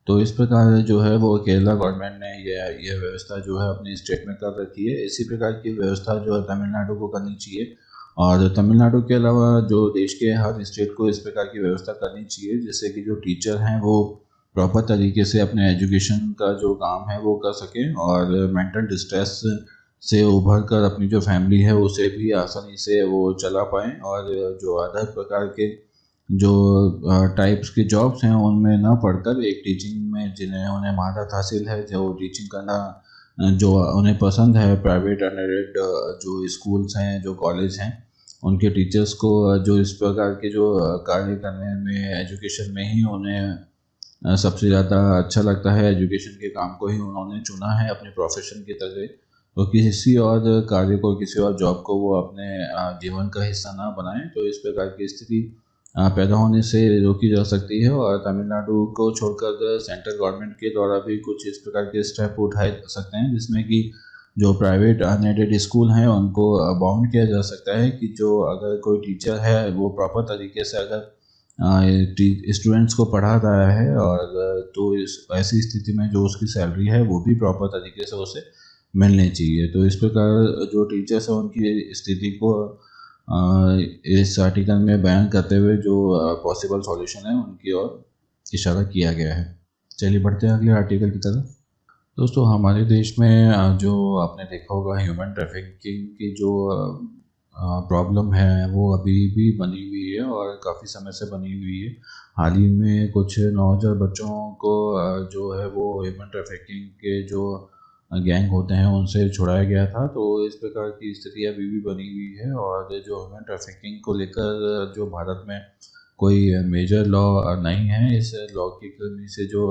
तो इस प्रकार जो है वो केरला गवर्नमेंट ने यह व्यवस्था जो है अपने स्टेट में कर रखी है। इसी प्रकार की व्यवस्था जो है तमिलनाडु को करनी चाहिए, और तमिलनाडु के अलावा जो देश के हर स्टेट को इस प्रकार की व्यवस्था करनी चाहिए, जिससे कि जो टीचर हैं वो प्रॉपर तरीके से अपने एजुकेशन का जो काम है वो कर सकें, और मेंटल डिस्ट्रेस से उभर कर अपनी जो फैमिली है उसे भी आसानी से वो चला पाएँ, और जो अदर प्रकार के जो टाइप्स की जॉब्स हैं उनमें ना पढ़कर एक टीचिंग में जिन्हें उन्हें महारत हासिल है, जो टीचिंग करना जो उन्हें पसंद है, प्राइवेट अनएडेड जो स्कूल्स हैं, जो कॉलेज हैं, उनके टीचर्स को जो इस प्रकार के जो कार्य करने में एजुकेशन में ही उन्हें सबसे ज़्यादा अच्छा लगता है, एजुकेशन के काम को ही उन्होंने चुना है अपने प्रोफेशन की तरह, तो किसी और कार्य को, किसी और जॉब को वो अपने जीवन का हिस्सा ना बनाएं, तो इस प्रकार की स्थिति पैदा होने से रोकी जा सकती है। और तमिलनाडु को छोड़कर सेंट्रल गवर्नमेंट के द्वारा भी कुछ इस प्रकार के स्टेप उठाए जा सकते हैं, जिसमें कि जो प्राइवेट अनएडेड स्कूल हैं उनको बाउंड किया जा सकता है, कि जो अगर कोई टीचर है वो प्रॉपर तरीके से अगर स्टूडेंट्स को पढ़ा रहा है, और तो इस ऐसी स्थिति में जो उसकी सैलरी है वो भी प्रॉपर तरीके से उसे मिलनी चाहिए। तो इस प्रकार जो टीचर्स हैं उनकी स्थिति को इस आर्टिकल में बयान करते हुए जो पॉसिबल सॉल्यूशन है उनकी ओर इशारा किया गया है। चलिए बढ़ते हैं अगले आर्टिकल की तरफ। दोस्तों, हमारे देश में जो आपने देखा होगा ह्यूमन ट्रैफिकिंग की जो प्रॉब्लम है वो अभी भी बनी हुई है, और काफ़ी समय से बनी हुई है। हाल ही में कुछ नौजवान बच्चों को जो है वो ह्यूमन ट्रैफिकिंग के जो गैंग होते हैं उनसे छुड़ाया गया था। तो इस प्रकार की स्थिति अभी भी बनी हुई है, और जो ह्यूमन ट्रैफिकिंग को लेकर जो भारत में कोई मेजर लॉ नहीं है, इस लॉ की कमी से जो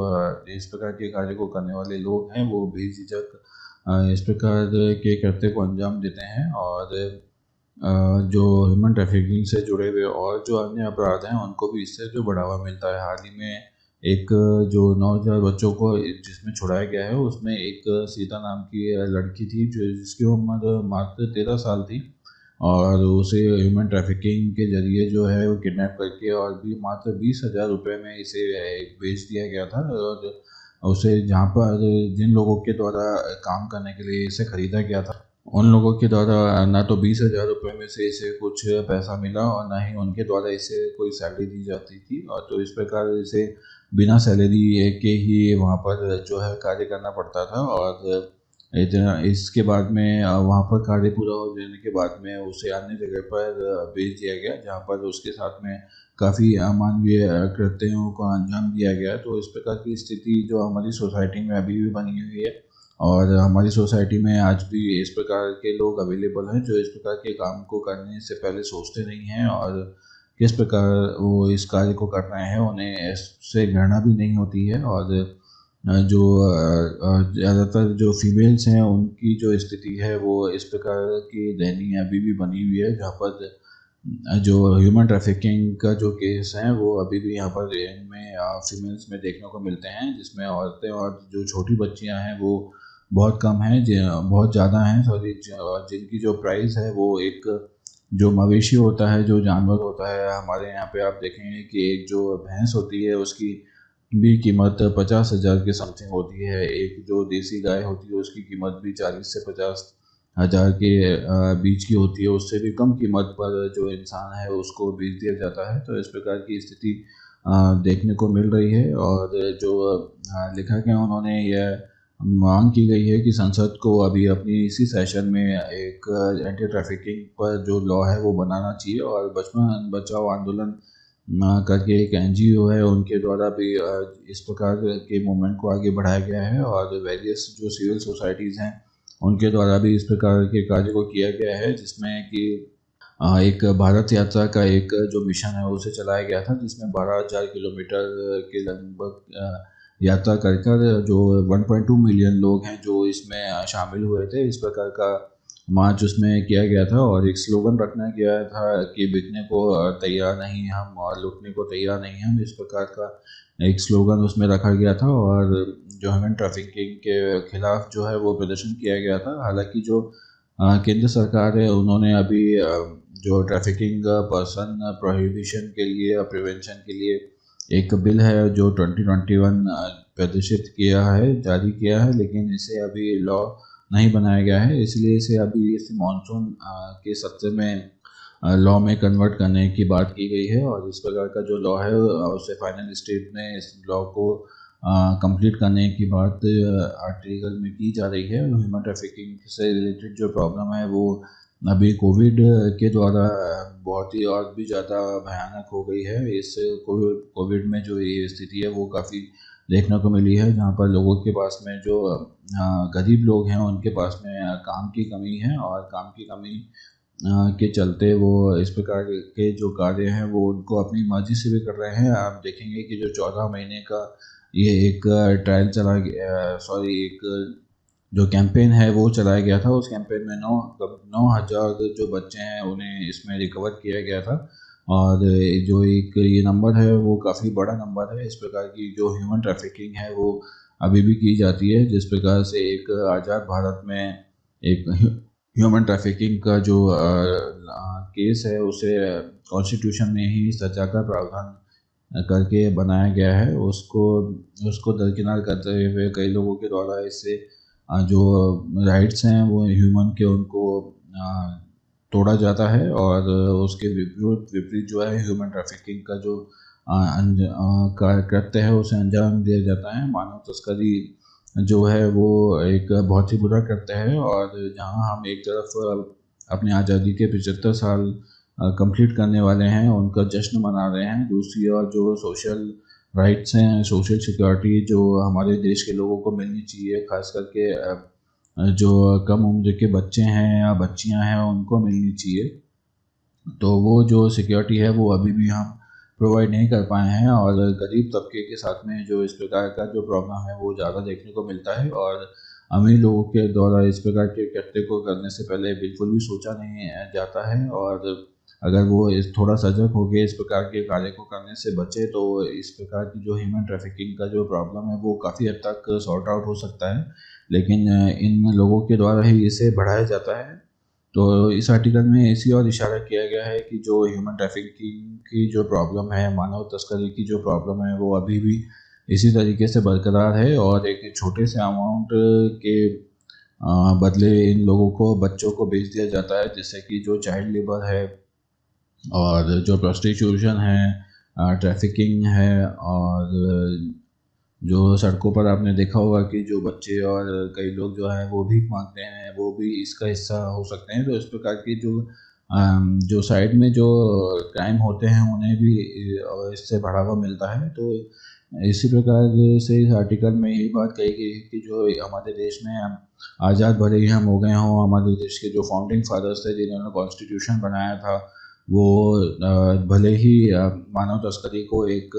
इस प्रकार के कार्य को करने वाले लोग हैं वो बेझिझक इस प्रकार के कृत्य को अंजाम देते हैं, और जो ह्यूमन ट्रैफिकिंग से जुड़े हुए और जो अन्य अपराध हैं उनको भी इससे जो बढ़ावा मिलता है। हाल ही में एक जो 9,000 बच्चों को जिसमें छुड़ाया गया है उसमें एक सीता नाम की लड़की थी, जो जिसकी उम्र मात्र 13 साल थी, और उसे ह्यूमन ट्रैफिकिंग के जरिए जो है वो किडनैप करके और भी मात्र 20,000 रुपये में इसे बेच दिया गया था, और उसे जहाँ पर जिन लोगों के द्वारा काम करने के लिए इसे खरीदा गया था उन लोगों के द्वारा ना तो 20,000 रुपये में से इसे कुछ पैसा मिला, और ना ही उनके द्वारा इसे कोई सैलरी दी जाती थी, और तो इस प्रकार इसे बिना सैलरी के ही वहाँ पर जो है कार्य करना पड़ता था। और इतना इसके बाद में वहाँ पर कार्य पूरा हो जाने के बाद में उसे अन्य जगह पर भेज दिया गया, जहाँ पर उसके साथ में काफ़ी अमानवीय कृत्यों को अंजाम दिया गया। तो इस प्रकार की स्थिति जो हमारी सोसाइटी में अभी भी बनी हुई है, और हमारी सोसाइटी में आज भी इस प्रकार के लोग अवेलेबल हैं जो इस प्रकार के काम को करने से पहले सोचते नहीं हैं, और किस प्रकार वो इस कार्य को कर रहे हैं उन्हें इससे घृणा भी नहीं होती है। और जो ज़्यादातर जो फीमेल्स हैं उनकी जो स्थिति है वो इस प्रकार की दयनीय अभी भी बनी हुई है, जहाँ पर जो ह्यूमन ट्रैफिकिंग का जो केस हैं वो अभी भी यहाँ पर इनमें फीमेल्स में देखने को मिलते हैं, जिसमें औरतें और जो छोटी बच्चियाँ हैं वो बहुत कम हैं, बहुत ज़्यादा हैं सॉरी, जिनकी जो प्राइस है वो एक जो मवेशी होता है, जो जानवर होता है, हमारे यहाँ पे आप देखेंगे कि एक जो भैंस होती है उसकी भी कीमत 50,000 के समथिंग होती है। एक जो देसी गाय होती है उसकी कीमत भी 40 से 50,000 के बीच की होती है। उससे भी कम कीमत पर जो इंसान है उसको बेच दिया जाता है। तो इस प्रकार की स्थिति देखने को मिल रही है, और जो लेखक हैं उन्होंने यह मांग की गई है कि संसद को अभी अपनी इसी सेशन में एक एंटी ट्रैफिकिंग पर जो लॉ है वो बनाना चाहिए, और बचपन बचाओ आंदोलन करके एक एनजीओ है उनके द्वारा भी इस प्रकार के मूवमेंट को आगे बढ़ाया गया है, और वेरियस जो सिविल सोसाइटीज़ हैं उनके द्वारा भी इस प्रकार के कार्य को किया गया है, जिसमें कि एक भारत यात्रा का एक जो मिशन है उसे चलाया गया था, जिसमें 12,000 किलोमीटर के लगभग यात्रा कर कर जो 1.2 मिलियन लोग हैं जो इसमें शामिल हुए थे। इस प्रकार का मार्च उसमें किया गया था और एक स्लोगन रखना गया था कि बिकने को तैयार नहीं हम और लूटने को तैयार नहीं हम, इस प्रकार का एक स्लोगन उसमें रखा गया था। और जो ह्यूमन ट्रैफिकिंग के खिलाफ जो है वो प्रदर्शन किया गया था। हालांकि जो केंद्र सरकार है उन्होंने अभी जो ट्रैफिकिंग पर्सन प्रोहिबिशन के लिए प्रिवेंशन के लिए एक बिल है जो 2021 प्रदर्शित किया है, जारी किया है, लेकिन इसे अभी लॉ नहीं बनाया गया है। इसलिए इसे अभी इस मानसून के सत्र में लॉ में कन्वर्ट करने की बात की गई है और इस प्रकार का जो लॉ है उसे फाइनल स्टेज में इस लॉ को कंप्लीट करने की बात आर्टिकल में की जा रही है। ह्यूमन ट्रैफिकिंग से रिलेटेड जो प्रॉब्लम है वो अभी कोविड के द्वारा बहुत ही और भी ज़्यादा भयानक हो गई है। इस कोविड में जो ये स्थिति है वो काफ़ी देखने को मिली है, जहाँ पर लोगों के पास में जो गरीब लोग हैं उनके पास में काम की कमी है और काम की कमी के चलते वो इस प्रकार के जो कार्य हैं वो उनको अपनी मर्जी से भी कर रहे हैं। आप देखेंगे कि जो 14 महीने का ये एक ट्रायल चला गया, सॉरी एक जो कैंपेन है वो चलाया गया था। उस कैंपेन में 9,000 जो बच्चे हैं उन्हें इसमें रिकवर किया गया था और जो एक ये नंबर है वो काफ़ी बड़ा नंबर है। इस प्रकार की जो ह्यूमन ट्रैफिकिंग है वो अभी भी की जाती है। जिस प्रकार से एक आज़ाद भारत में एक ह्यूमन ट्रैफिकिंग का जो केस है उसे कॉन्स्टिट्यूशन में ही सजा का प्रावधान करके बनाया गया है, उसको उसको दरकिनार करते हुए कई लोगों के द्वारा इससे जो राइट्स हैं वो ह्यूमन के उनको तोड़ा जाता है और उसके विपरीत जो है ह्यूमन ट्रैफिकिंग का जो कृत्य है उसे अंजाम दिया जाता है। मानव तस्करी जो है वो एक बहुत ही बुरा कृत्य है और जहाँ हम एक तरफ अपनी आज़ादी के 75 साल कंप्लीट करने वाले हैं, उनका जश्न मना रहे हैं, दूसरी ओर जो सोशल राइट्स हैं, सोशल सिक्योरिटी जो हमारे देश के लोगों को मिलनी चाहिए, खास करके जो कम उम्र के बच्चे हैं या बच्चियां हैं उनको मिलनी चाहिए, तो वो जो सिक्योरिटी है वो अभी भी हम प्रोवाइड नहीं कर पाए हैं। और गरीब तबके के साथ में जो इस प्रकार का जो प्रॉब्लम है वो ज़्यादा देखने को मिलता है और अमीर लोगों के द्वारा इस प्रकार के कृत्य को करने से पहले बिल्कुल भी सोचा नहीं जाता है और अगर वो थोड़ा सजग हो गए इस प्रकार के कार्य को करने से बचे तो इस प्रकार की जो ह्यूमन ट्रैफिकिंग का जो प्रॉब्लम है वो काफ़ी हद तक सॉर्ट आउट हो सकता है। लेकिन इन लोगों के द्वारा ही इसे बढ़ाया जाता है। तो इस आर्टिकल में इसी और इशारा किया गया है कि जो ह्यूमन ट्रैफिकिंग की जो प्रॉब्लम है, मानव तस्करी की जो प्रॉब्लम है वो अभी भी इसी तरीके से बरकरार है और एक छोटे से अमाउंट के बदले इन लोगों को, बच्चों को बेच दिया जाता है, जिससे कि जो चाइल्ड लेबर है और जो प्रोस्टिट्यूशन है, ट्रैफिकिंग है और जो सड़कों पर आपने देखा होगा कि जो बच्चे और कई लोग जो हैं वो भीख मांगते हैं, वो भी इसका हिस्सा हो सकते हैं। तो इस प्रकार की जो साइड में जो क्राइम होते हैं उन्हें भी इससे बढ़ावा मिलता है। तो इसी प्रकार से इस आर्टिकल में यही बात कही गई है कि जो हमारे देश में आज़ाद भले ही हम हो गए हों, हमारे देश के जो फाउंडिंग फादर्स थे जिन्होंने कॉन्स्टिट्यूशन बनाया था वो भले ही मानव तस्करी को एक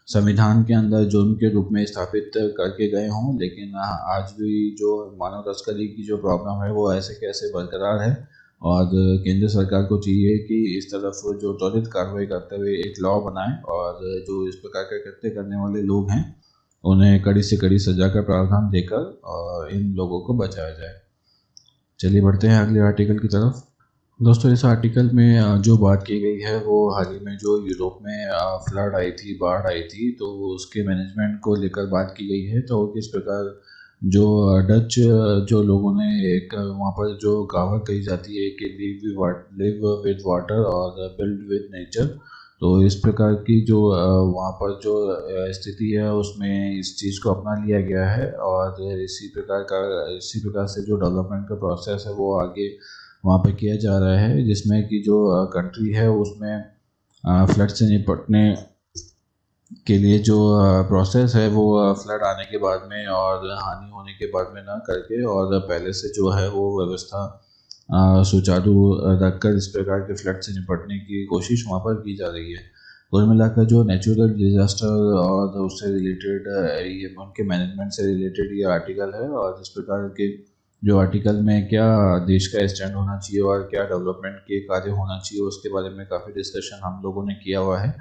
संविधान के अंदर जुर्म के रूप में स्थापित करके गए हों, लेकिन आज भी जो मानव तस्करी की जो प्रॉब्लम है वो ऐसे कैसे बरकरार है और केंद्र सरकार को चाहिए कि इस तरफ जो त्वरित कार्रवाई करते हुए एक लॉ बनाए और जो इस प्रकार का कृत्य करने वाले लोग हैं उन्हें कड़ी से कड़ी सजा का प्रावधान देकर इन लोगों को बचाया जाए। चलिए बढ़ते हैं अगले आर्टिकल की तरफ। दोस्तों इस आर्टिकल में जो बात की गई है वो हाल ही में जो यूरोप में फ्लड आई थी, बाढ़ आई थी, तो उसके मैनेजमेंट को लेकर बात की गई है। तो किस प्रकार जो डच जो लोगों ने एक वहाँ पर जो कहावत कही जाती है कि लिव विद वाटर और बिल्ड विद नेचर, तो इस प्रकार की जो वहाँ पर जो स्थिति है उसमें इस चीज़ को अपना लिया गया है और इसी प्रकार से जो डेवलपमेंट का प्रोसेस है वो आगे वहाँ पे किया जा रहा है, जिसमें कि जो कंट्री है उसमें फ्लड से निपटने के लिए जो प्रोसेस है वो फ्लड आने के बाद में और हानि होने के बाद में ना करके और पहले से जो है वो व्यवस्था सुचारू रखकर इस प्रकार के फ्लड से निपटने की कोशिश वहाँ पर की जा रही है। कुल मिलाकर जो नेचुरल डिज़ास्टर और उससे रिलेटेड ये उनके मैनेजमेंट से रिलेटेड ये आर्टिकल है, और इस प्रकार के जो आर्टिकल में क्या देश का स्टैंड होना चाहिए और क्या डेवलपमेंट के कार्य होना चाहिए उसके बारे में काफ़ी डिस्कशन हम लोगों ने किया हुआ है।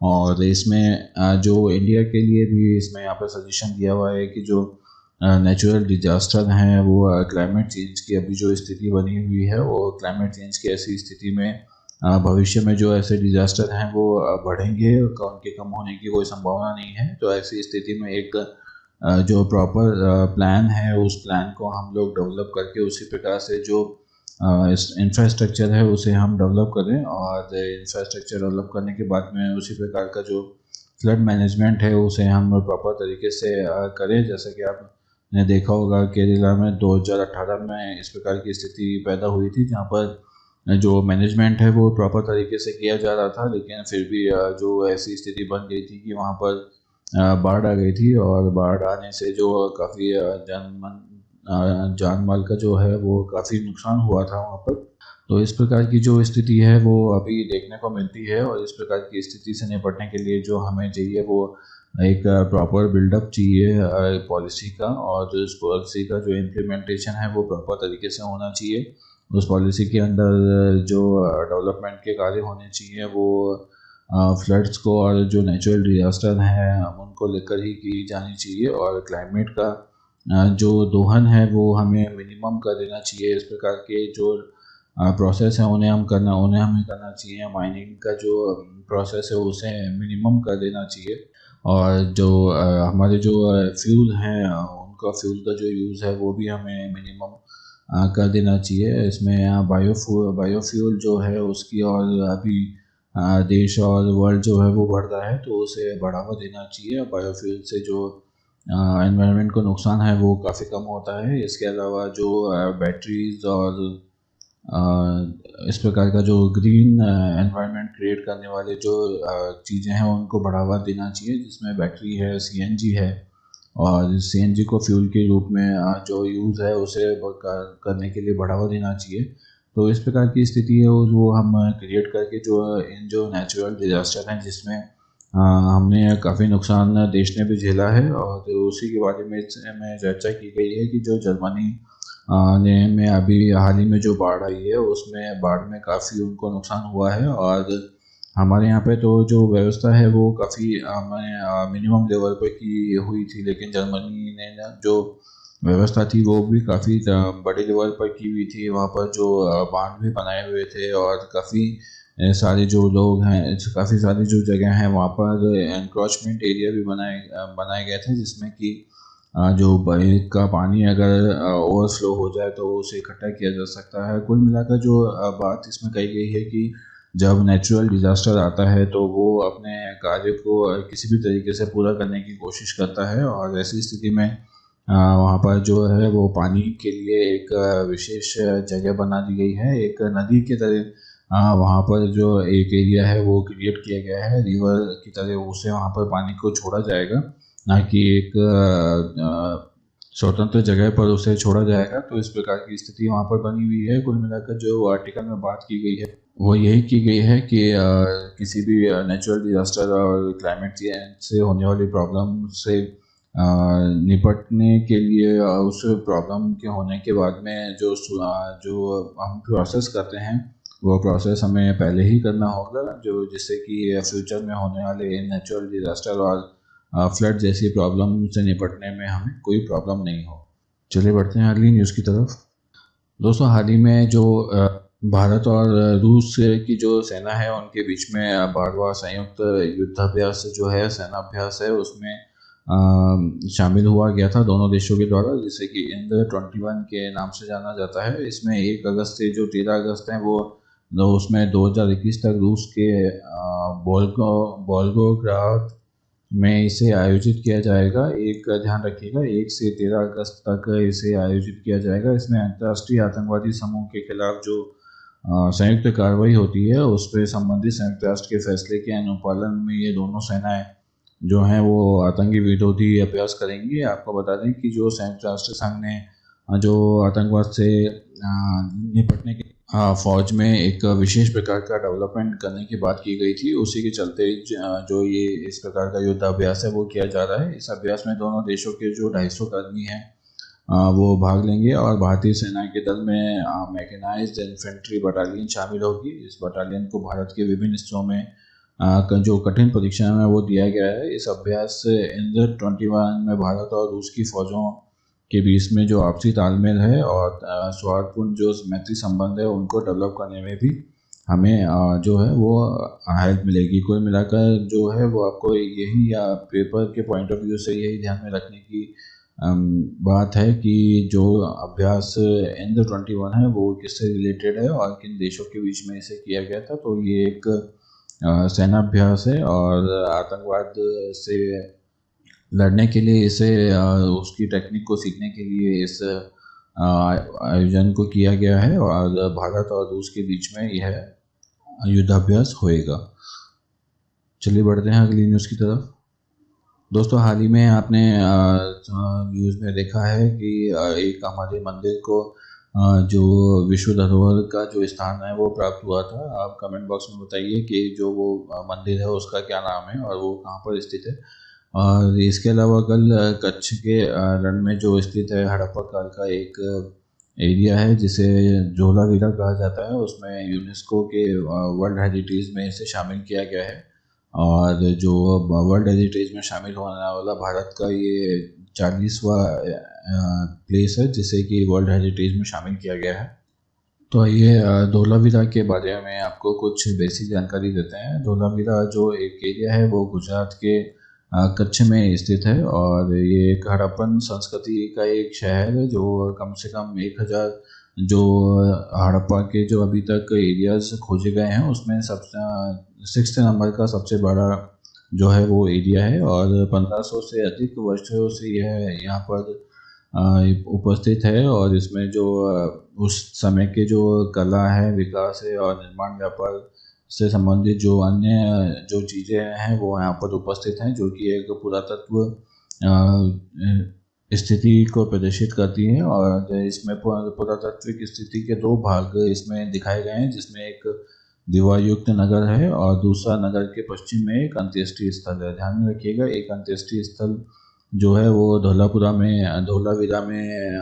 और इसमें जो इंडिया के लिए भी इसमें यहाँ पर सजेशन दिया हुआ है कि जो नेचुरल डिजास्टर हैं वो क्लाइमेट चेंज की अभी जो स्थिति बनी हुई है वो क्लाइमेट चेंज की ऐसी स्थिति में भविष्य में जो ऐसे डिजास्टर हैं वो बढ़ेंगे, उनके कम होने की कोई संभावना नहीं है। तो ऐसी स्थिति में एक जो प्रॉपर प्लान है उस प्लान को हम लोग डेवलप करके उसी प्रकार से जो इंफ्रास्ट्रक्चर है उसे हम डेवलप करें, और इंफ्रास्ट्रक्चर डेवलप करने के बाद में उसी प्रकार का जो फ्लड मैनेजमेंट है उसे हम प्रॉपर तरीके से करें। जैसे कि आपने देखा होगा केरला में 2018 में इस प्रकार की स्थिति पैदा हुई थी, जहाँ पर जो मैनेजमेंट है वो प्रॉपर तरीके से किया जा रहा था, लेकिन फिर भी जो ऐसी स्थिति बन गई थी कि वहाँ पर बाढ़ आ गई थी, और बाढ़ आने से जो काफ़ी जान माल का जो है वो काफ़ी नुकसान हुआ था वहाँ पर। तो इस प्रकार की जो स्थिति है वो अभी देखने को मिलती है, और इस प्रकार की स्थिति से निपटने के लिए जो हमें चाहिए वो एक प्रॉपर बिल्डअप चाहिए पॉलिसी का, और जो इस पॉलिसी का जो इम्प्लीमेंटेशन है वो प्रॉपर तरीके से होना चाहिए। उस पॉलिसी के अंदर जो डेवलपमेंट के कार्य होने चाहिए वो फ्लड्स को और जो नेचुरल डिजास्टर हैं उनको लेकर ही की जानी चाहिए, और क्लाइमेट का जो दोहन है वो हमें मिनिमम कर देना चाहिए। इस प्रकार के जो प्रोसेस है उन्हें हमें करना चाहिए। माइनिंग का जो प्रोसेस है उसे मिनिमम कर देना चाहिए, और जो हमारे जो फ्यूल हैं उनका फ्यूल का जो यूज़ है वो भी हमें मिनिमम कर देना चाहिए। इसमें बायोफ्यूल जो है उसकी और अभी देश और वर्ल्ड जो है वो बढ़ रहा है तो उसे बढ़ावा देना चाहिए। बायोफ्यूल से जो एनवायरनमेंट को नुकसान है वो काफ़ी कम होता है। इसके अलावा जो बैटरीज और इस प्रकार का जो ग्रीन एनवायरनमेंट क्रिएट करने वाले जो चीज़ें हैं उनको बढ़ावा देना चाहिए, जिसमें बैटरी है, सीएनजी है, और सीएनजी को फ्यूल के रूप में जो यूज़ है उसे करने के लिए बढ़ावा देना चाहिए। तो इस प्रकार की स्थिति है वो हम क्रिएट करके जो इन जो नेचुरल डिज़ास्टर हैं जिसमें हमने काफ़ी नुकसान देश ने भी झेला है, और तो उसी के बारे में चर्चा की गई है कि जो जर्मनी ने में अभी हाल ही में जो बाढ़ आई है उसमें बाढ़ में काफ़ी उनको नुकसान हुआ है। और हमारे यहाँ पे तो जो व्यवस्था है वो काफ़ी मिनिमम लेवल पे की हुई थी, लेकिन जर्मनी ने जो व्यवस्था थी वो भी काफ़ी बड़े लेवल पर की हुई थी। वहाँ पर जो बांध भी बनाए हुए थे, और काफ़ी सारे जो लोग हैं, काफ़ी सारी जो जगह हैं वहाँ पर एनक्रोचमेंट एरिया भी बनाए गए थे, जिसमें कि जो बारिश का पानी अगर ओवरफ्लो हो जाए तो उसे इकट्ठा किया जा सकता है। कुल मिलाकर जो बात इसमें कही गई है कि जब नेचुरल डिज़ास्टर आता है तो वो अपने कार्य को किसी भी तरीके से पूरा करने की कोशिश करता है, और ऐसी स्थिति में वहाँ पर जो है वो पानी के लिए एक विशेष जगह बना दी गई है, एक नदी की तरह। वहाँ पर जो एक एरिया है वो क्रिएट किया गया है रिवर की तरह, उसे वहाँ पर पानी को छोड़ा जाएगा, ना कि एक स्वतंत्र जगह पर उसे छोड़ा जाएगा। तो इस प्रकार की स्थिति वहाँ पर बनी हुई है। कुल मिलाकर जो आर्टिकल में बात की गई है वो यही की गई है कि किसी भी नेचुरल डिज़ास्टर और क्लाइमेट चेंज से होने वाली प्रॉब्लम से निपटने के लिए उस प्रॉब्लम के होने के बाद में जो हम प्रोसेस करते हैं वो प्रोसेस हमें पहले ही करना होगा, जो जिससे कि फ्यूचर में होने वाले नेचुरल डिज़ास्टर और फ्लड जैसी प्रॉब्लम से निपटने में हमें कोई प्रॉब्लम नहीं हो। चलिए बढ़ते हैं अगली न्यूज़ की तरफ। दोस्तों, हाल ही में जो भारत और रूस की जो सेना है उनके बीच में 12वां संयुक्त युद्धाभ्यास जो है, सेनाभ्यास है, उसमें शामिल हुआ गया था दोनों देशों के द्वारा, जिसे कि इंद्र 21 के नाम से जाना जाता है। इसमें 1 अगस्त से जो 13 अगस्त है वो उसमें 2021 तक रूस के वोल्गोग्राद में इसे आयोजित किया जाएगा। एक ध्यान रखिएगा, 1 से 13 अगस्त तक इसे आयोजित किया जाएगा। इसमें अंतर्राष्ट्रीय आतंकवादी समूह के खिलाफ जो संयुक्त कार्रवाई होती है उस पर संबंधित संयुक्त राष्ट्र के फैसले के अनुपालन में ये दोनों सेनाएं जो हैं वो आतंकी विरोधी अभ्यास करेंगी। आपको बता दें कि जो संयुक्त राष्ट्र संघ ने जो आतंकवाद से निपटने के फ़ौज में एक विशेष प्रकार का डेवलपमेंट करने की बात की गई थी। उसी के चलते जो ये इस प्रकार का युद्धाभ्यास है वो किया जा रहा है। इस अभ्यास में दोनों देशों के जो 250 कर्मी हैं वो भाग लेंगे और भारतीय सेना के दल में मैकेनाइज्ड इन्फेंट्री बटालियन शामिल होगी। इस बटालियन को भारत के विभिन्न हिस्सों में जो कठिन परीक्षण है वो दिया गया है। इस अभ्यास से इंद्र-21 में भारत और रूस की फ़ौजों के बीच में जो आपसी तालमेल है और सौहार्दपूर्ण जो मैत्री संबंध है उनको डेवलप करने में भी हमें जो है वो हेल्प मिलेगी। कुल मिलाकर जो है वो आपको यही पेपर के पॉइंट ऑफ व्यू से यही ध्यान में रखने की बात है कि जो अभ्यास इंद्र-21 है वो किससे रिलेटेड है और किन देशों के बीच में इसे किया गया था। तो ये एक सेना अभ्यास है और आतंकवाद से लड़ने के लिए इसे उसकी टेक्निक को सीखने के लिए इस आयोजन को किया गया है और भारत और रूस के बीच में यह युद्धाभ्यास होएगा। चलिए बढ़ते हैं अगली न्यूज़ की तरफ। दोस्तों, हाल ही में आपने न्यूज़ में देखा है कि एक हमारे मंदिर को जो विश्व धरोहर का जो स्थान है वो प्राप्त हुआ था। आप कमेंट बॉक्स में बताइए कि जो वो मंदिर है उसका क्या नाम है और वो कहाँ पर स्थित है। और इसके अलावा कल कच्छ के रण में जो स्थित है हड़प्पा काल का एक एरिया है जिसे धोलावीरा कहा जाता है, उसमें यूनेस्को के वर्ल्ड हेरिटेज में इसे शामिल किया गया है। और जो वर्ल्ड हेरिटेज में शामिल होने वाला भारत का ये 40वां प्लेस है जिसे कि वर्ल्ड हेरिटेज में शामिल किया गया है। तो आइए धोलावीरा के बारे में आपको कुछ बेसिक जानकारी देते हैं। धोलावीरा जो एक एरिया है वो गुजरात के कच्छ में स्थित है और ये एक हड़प्पन संस्कृति का एक शहर है जो कम से कम 1000 जो हड़प्पा के जो अभी तक एरियाज खोजे गए हैं उसमें सबसे 6th नंबर का सबसे बड़ा जो है वो एरिया है और 1500 से अधिक वर्षों से यह यहाँ पर उपस्थित है। और इसमें जो उस समय के जो कला है, विकास है और निर्माण व्यापार से संबंधित जो अन्य जो चीज़ें हैं वो यहाँ पर उपस्थित हैं, जो कि एक पुरातत्व स्थिति को प्रदर्शित करती है। और इसमें पुरातात्विक स्थिति के 2 भाग इसमें दिखाए गए हैं, जिसमें एक दीवार युक्त नगर है और दूसरा नगर के पश्चिम में एक अंत्येष्टि स्थल है। ध्यान में रखिएगा, एक अंत्येष्टि स्थल जो है वो धोलावीरा में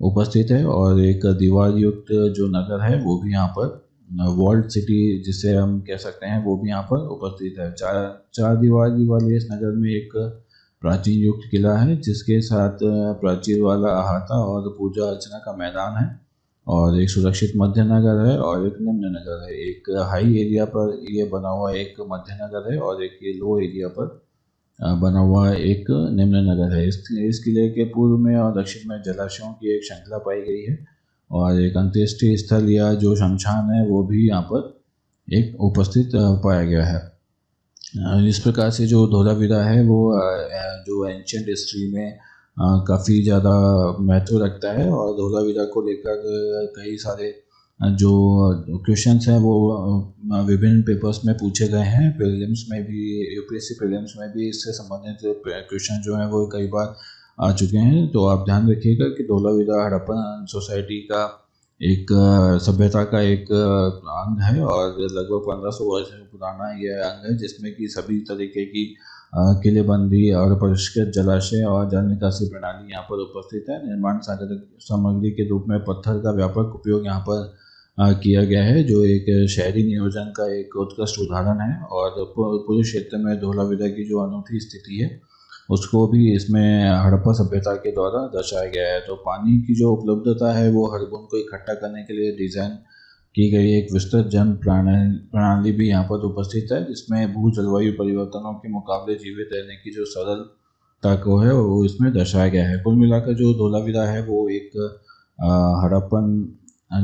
उपस्थित है और एक दीवार युक्त जो नगर है वो भी यहाँ पर वॉल्ड सिटी जिसे हम कह सकते हैं वो भी यहाँ पर उपस्थित है। चार दीवारी वाले इस नगर में एक प्राचीन युक्त किला है जिसके साथ प्राचीर वाला अहाता और पूजा अर्चना का मैदान है और एक सुरक्षित मध्य नगर है और एक निम्न नगर है। एक हाई एरिया पर ये बना हुआ एक मध्य नगर है और एक ये लो एरिया पर बना हुआ एक निम्न नगर है। इस किले के पूर्व में और दक्षिण में जलाशयों की एक श्रृंखला पाई गई है और एक अंत्येष्टि स्थल या जो शमशान है वो भी यहाँ पर एक उपस्थित पाया गया है। इस प्रकार से जो धोलावीरा है वो जो एंशियंट हिस्ट्री में काफ़ी ज़्यादा महत्व रखता है और धोलावीरा को लेकर कई सारे जो क्वेश्चंस हैं वो विभिन्न पेपर्स में पूछे गए हैं। प्रीलिम्स में भी, यूपीएससी प्रीलिम्स में भी इससे संबंधित क्वेश्चन जो हैं वो कई बार आ चुके हैं। तो आप ध्यान रखिएगा कि धोलावीरा हड़प्पन सोसाइटी का एक सभ्यता का एक अंग है और लगभग 1500 वर्ष पुराना यह अंग है, जिसमें कि सभी तरीके की किलेबंदी और परिष्कृत जलाशय और जल निकासी प्रणाली यहाँ पर उपस्थित है। निर्माण सामग्री के रूप में पत्थर का व्यापक उपयोग यहाँ पर किया गया है, जो एक शहरी नियोजन का एक उत्कृष्ट उदाहरण है। और पूरे क्षेत्र में धोलावीरा की जो अनूठी स्थिति है उसको भी इसमें हड़प्पा सभ्यता के द्वारा दर्शाया गया है। तो पानी की जो उपलब्धता है वो हर बूंद को इकट्ठा करने के लिए डिज़ाइन की गई एक विस्तृत जन प्रणाली भी यहाँ पर उपस्थित है, जिसमें भू जलवायु परिवर्तनों के मुकाबले जीवित रहने की जो सरलता को है वो इसमें दर्शाया गया है। कुल मिलाकर जो धोलावीरा है वो एक हड़प्पन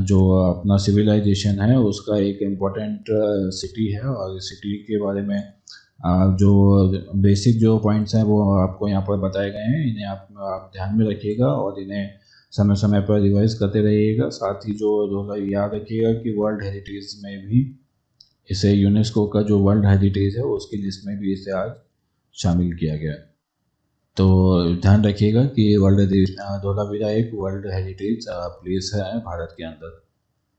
जो अपना सिविलाइजेशन है उसका एक इम्पोर्टेंट सिटी है और इस सिटी के बारे में जो बेसिक जो पॉइंट्स हैं वो आपको यहाँ पर बताए गए हैं। इन्हें आप ध्यान में रखिएगा और इन्हें समय समय पर रिवाइज करते रहिएगा। साथ ही जो याद रखिएगा कि वर्ल्ड हेरिटेज में भी इसे यूनेस्को का जो वर्ल्ड हेरिटेज है उसकी लिस्ट में भी इसे आज शामिल किया गया। तो ध्यान रखिएगा कि धोलावीरा एक वर्ल्ड हेरिटेज प्लेस है भारत के अंदर।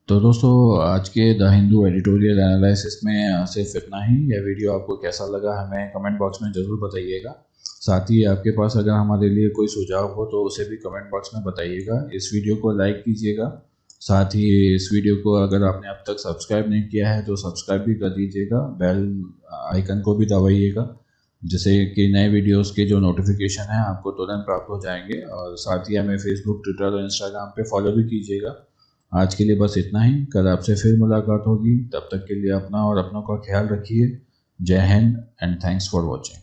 तो दोस्तों, आज के द हिंदू एडिटोरियल एनालिसिस में सिर्फ इतना ही। यह वीडियो आपको कैसा लगा हमें कमेंट बॉक्स में ज़रूर बताइएगा। साथ ही आपके पास अगर हमारे लिए कोई सुझाव हो तो उसे भी कमेंट बॉक्स में बताइएगा। इस वीडियो को लाइक कीजिएगा। साथ ही इस वीडियो को अगर आपने अब तक सब्सक्राइब नहीं किया है तो सब्सक्राइब भी कर दीजिएगा, बेल आइकन को भी दबाइएगा, जिससे कि नए वीडियोस के जो नोटिफिकेशन है आपको तुरंत प्राप्त हो जाएंगे। और साथ ही हमें फेसबुक, ट्विटर और इंस्टाग्राम पे फॉलो भी कीजिएगा। आज के लिए बस इतना ही। कल आपसे फिर मुलाकात होगी। तब तक के लिए अपना और अपनों का ख्याल रखिए। जय Hind and thanks for watching.